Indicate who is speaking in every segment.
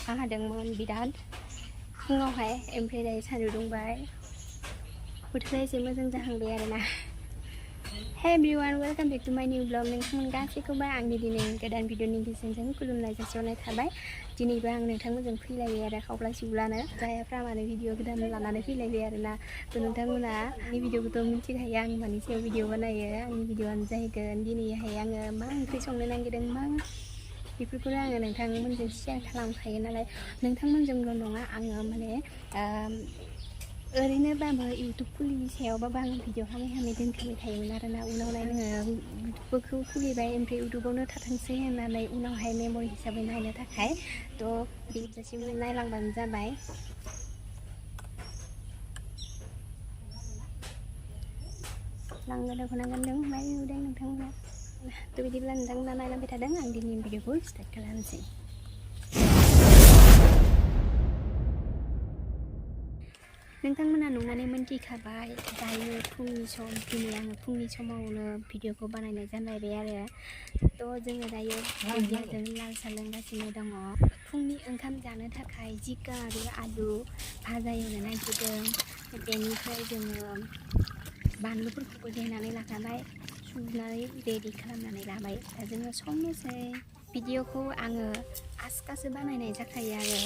Speaker 1: अखा हादोंमोन बिराद फुङावहाय ओमफ्राय दायो सान्दुं दुंबाय बोथोरा एसे मोजां जाहांबाय आरोना Hey everyone, welcome back to my new vlog. नोंथांमोन गासैखौबो आंनि दिनै गोदान भिडिअनि गेजेरजों खुलुमनाय जासिहरनाय थाबाय। दिनैबो आं नोंथांमोनजों फैलायबाय आरो खावब्ला सिवब्लानो जायाफ्रा माने भिडिअ गोदान लानानै फैलायबाय आरोना थ' नोंथांमोना आंनि भिडिअखौथ' मिथिखायो आं मानि सायाव भिडिअ बानायो आंनि भिडिअआनो जाहैगोन दिनैहाय आङो मा ओंख्रि संनो नागिरदों मा बेफोरखौनो आङो नोंथांमोनजों शेयार खालामखायो नालाय नोंथांमोनजोंल' नङा आङो माने ओरैनोबाबो इउटुब खुलिनि सायावबाबो आं भिडिअ हामै दोनखाबाय थायोमोन आरोना उनावहाय आङो इउटुबखौ खुलिबाय ओमफ्राय इउटुबावनो थाथोंसै होननानै उनावहाय मेम'रि हिसाबै नायनो थाखाय थ' बिदिसिम नायलांबानो जाबाय लांनो दख'ना गानदों ओमफ्राय नुदों नोंथांमोना थ' बिदिब्ला नोंथांमोना नायलांबाय थादों आं दिनैनि भिडिअखौ स्टार्ट खालामनोसै नोंथांमोना नुनानै मोनथिखाबाय दायो फुंनि सम दिनै आङो फुंनि समावनो भिडिअखौ बानायनाय जालायबाय आरो थ' जोङो दायो दुन्दियाजों लाल साह लोंगासिनो दङ फुंनि ओंखाम जानो थाखाय जिका आरो आलु भाजा एवनो नागिरदों बेनिफ्राय जोङो बानलुफोरखौबो देनानै लाखाबाय सुनानै रेडि खालामनानै लाबाय दा जोङो संनोसै भिडिअखौ आङो आस्कासो बानायनाय जाखायो आरो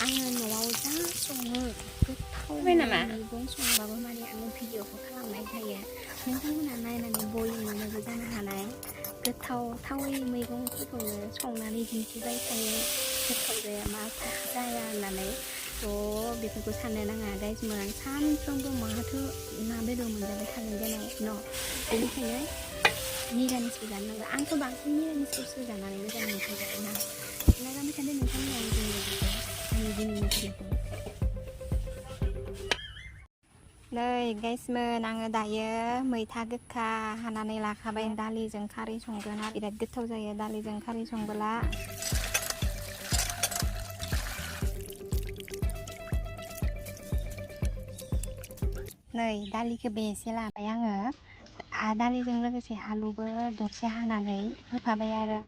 Speaker 1: आङो न'आव जा सङो गोथाव मैगं संबाबो माने आङो भिडिअखौ खालामनाय जायो नोंथांमोना नायनानै बरिं मोनोबो जानो हानाय गोथाव थावै मैगंफोरखौनो संनानै दिन्थिबाय थायो गोथाव जाया मा जाया होननानै थ' बेफोरखौ साननो नाङा गाइसमोन सानफ्रोमबो माथो ना बेदर मोनजाबाय थागोन देनां न' बेनिखायनो निरामिसबो जानो नांगौ आंथ' बांसिन निरामिसखौसो जानानै मोजां मोनखायो आरोना नायलांबाय थादो नोंथांमोना आंनि दिनैनि भिडिअखौ नै गाइसमोन आङो दायो मैथा गोखा हानानै लाखाबाय दालिजों खारै संगोन आरो बिराद गोथाव जायो दालिजों खारै संबोला नै दालिखौबो एसे लाबाय आङो दालिजों लोगोसे आलुबो दरसे हानानै होफाबाय आरो